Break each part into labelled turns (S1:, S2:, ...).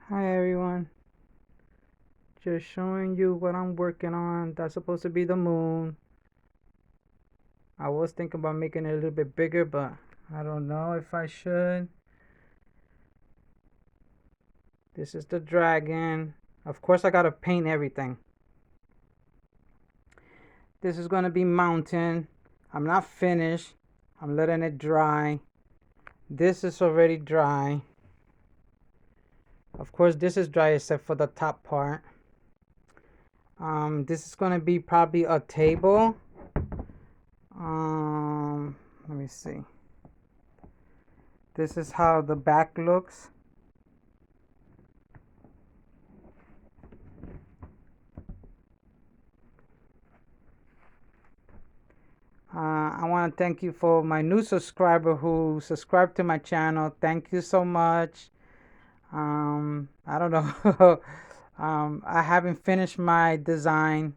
S1: Hi everyone, just showing you what I'm working on. That's supposed to be the moon. I was thinking about making it a little bit bigger, but I don't know if I should. This is the dragon. Of course, I gotta paint everything. This is gonna be mountain. I'm not finished. I'm letting it dry. This is already dry. Of course, this is dry except for the top part. This is gonna be probably a table. Let me see. This is how the back looks. I want to thank you for my new subscriber who subscribed to my channel. Thank you so much. I don't know. I haven't finished my design.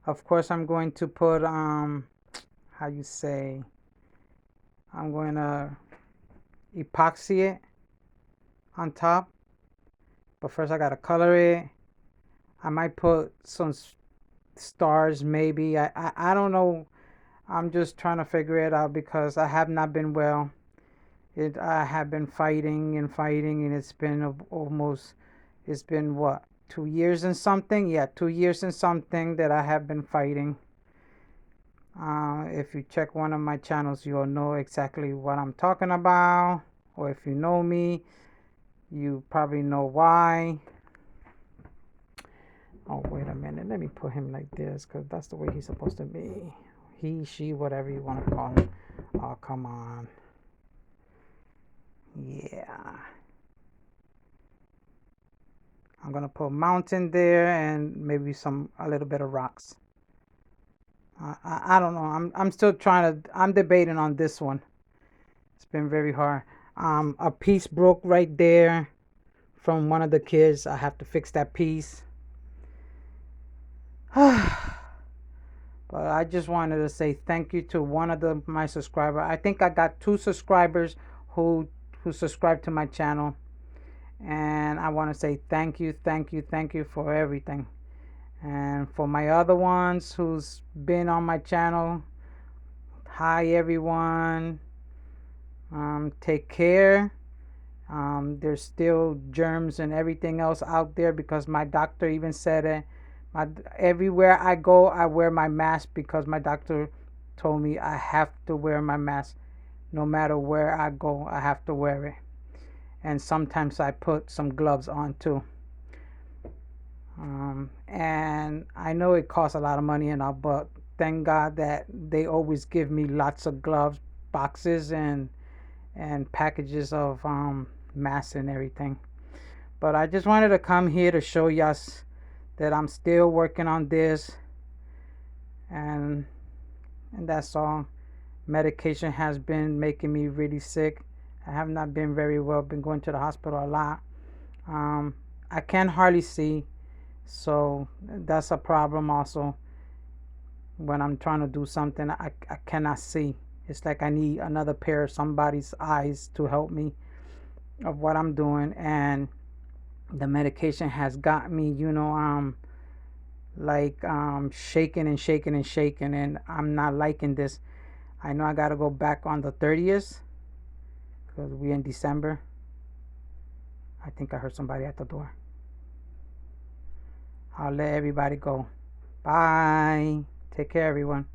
S1: Of course, I'm going to put how you say, I'm going to epoxy it on top. But first, I gotta color it. I might put some stars, maybe. I don't know. I'm just trying to figure it out because I have not been well. I have been fighting and fighting, and it's been almost, it's been what, 2 years and something? Yeah, 2 years and something that I have been fighting. If you check one of my channels, you'll know exactly what I'm talking about. Or if you know me, you probably know why. Oh, wait a minute. Let me put him like this because that's the way he's supposed to be. He, she, whatever you want to call him. Oh, come on. Yeah. I'm gonna put mountain there and maybe a little bit of rocks. I don't know. I'm still trying to. I'm debating on this one. It's been very hard. A piece broke right there from one of the kids. I have to fix that piece. But I just wanted to say thank you to one of my subscribers. I think I got 2 subscribers who subscribed to my channel, and I want to say thank you, thank you, thank you for everything. And for my other ones who's been on my channel, hi everyone. Take care. There's still germs and everything else out there because my doctor even said it. Everywhere I go, I wear my mask because my doctor told me I have to wear my mask. No matter where I go, I have to wear it. And sometimes I put some gloves on too. And I know it costs a lot of money and all, but thank God that they always give me lots of gloves, boxes, and packages of masks and everything. But I just wanted to come here to show y'all that I'm still working on this, and that's all. Medication has been making me really sick. I have not been very well. Been going to the hospital a lot. Um, I can hardly see, so that's a problem also. When I'm trying to do something, I cannot see. It's like I need another pair of somebody's eyes to help me of what I'm doing, and the medication has got me, like shaking and shaking and shaking, and I'm not liking this. I know I gotta go back on the 30th because we in December. I think I heard somebody at the door. I'll let everybody go. Bye. Take care, everyone.